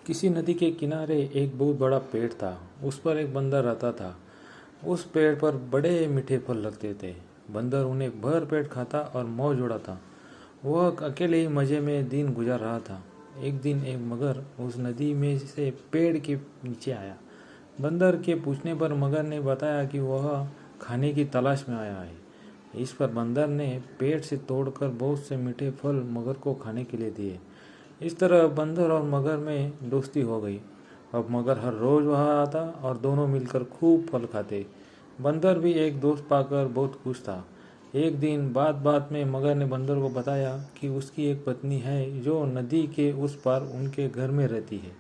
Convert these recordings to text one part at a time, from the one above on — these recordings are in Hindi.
किसी नदी के किनारे एक बहुत बड़ा पेड़ था। उस पर एक बंदर रहता था। उस पेड़ पर बड़े मीठे फल लगते थे। बंदर उन्हें भर पेट खाता और मौज उड़ाता। वह अकेले ही मजे में दिन गुजार रहा था। एक दिन एक मगर उस नदी में से पेड़ के नीचे आया। बंदर के पूछने पर मगर ने बताया कि वह खाने की तलाश में आया है। इस पर बंदर ने पेड़ से तोड़कर बहुत से मीठे फल मगर को खाने के लिए दिए। इस तरह बंदर और मगर में दोस्ती हो गई। अब मगर हर रोज वहाँ आता और दोनों मिलकर खूब फल खाते। बंदर भी एक दोस्त पाकर बहुत खुश था। एक दिन बात बात में मगर ने बंदर को बताया कि उसकी एक पत्नी है जो नदी के उस पार उनके घर में रहती है।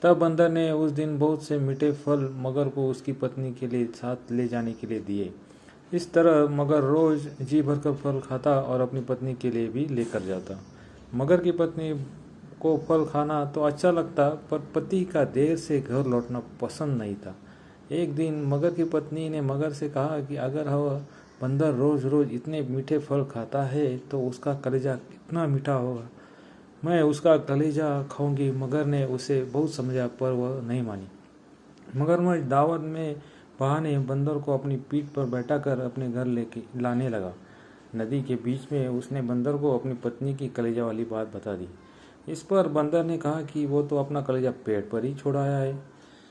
तब बंदर ने उस दिन बहुत से मीठे फल मगर को उसकी पत्नी के लिए साथ ले जाने के लिए दिए। इस तरह मगर रोज जी भरकर फल खाता और अपनी पत्नी के लिए भी लेकर जाता। मगर की पत्नी को फल खाना तो अच्छा लगता, पर पति का देर से घर लौटना पसंद नहीं था। एक दिन मगर की पत्नी ने मगर से कहा कि अगर वह बंदर रोज रोज इतने मीठे फल खाता है तो उसका कलेजा कितना मीठा होगा। मैं उसका कलेजा खाऊंगी। मगर ने उसे बहुत समझाया पर वह नहीं मानी। मगरमच्छ दावत में बहाने बंदर को अपनी पीठ पर बैठाकर अपने घर लेके लाने लगा। नदी के बीच में उसने बंदर को अपनी पत्नी की कलेजा वाली बात बता दी। इस पर बंदर ने कहा कि वो तो अपना कलेजा पेड़ पर ही छोड़ आया है।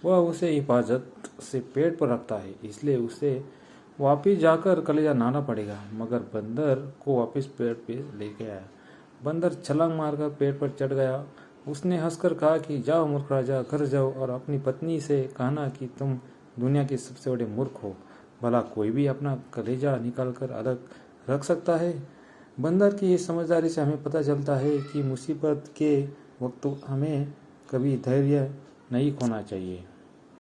वह उसे हिफाजत से पेड़ पर रखता है, इसलिए उसे वापिस जाकर कलेजा लाना पड़ेगा। मगर बंदर को वापस पेड़ पे लेके आया। बंदर छलांग मारकर पेड़ पर चढ़ गया। उसने हंसकर कहा कि जाओ मूर्ख राजा, घर जाओ और अपनी पत्नी से कहना कि तुम दुनिया के सबसे बड़े मूर्ख हो। भला कोई भी अपना कलेजा निकाल कर अलग रख सकता है। बंदर की इस समझदारी से हमें पता चलता है कि मुसीबत के वक्त हमें कभी धैर्य नहीं खोना चाहिए।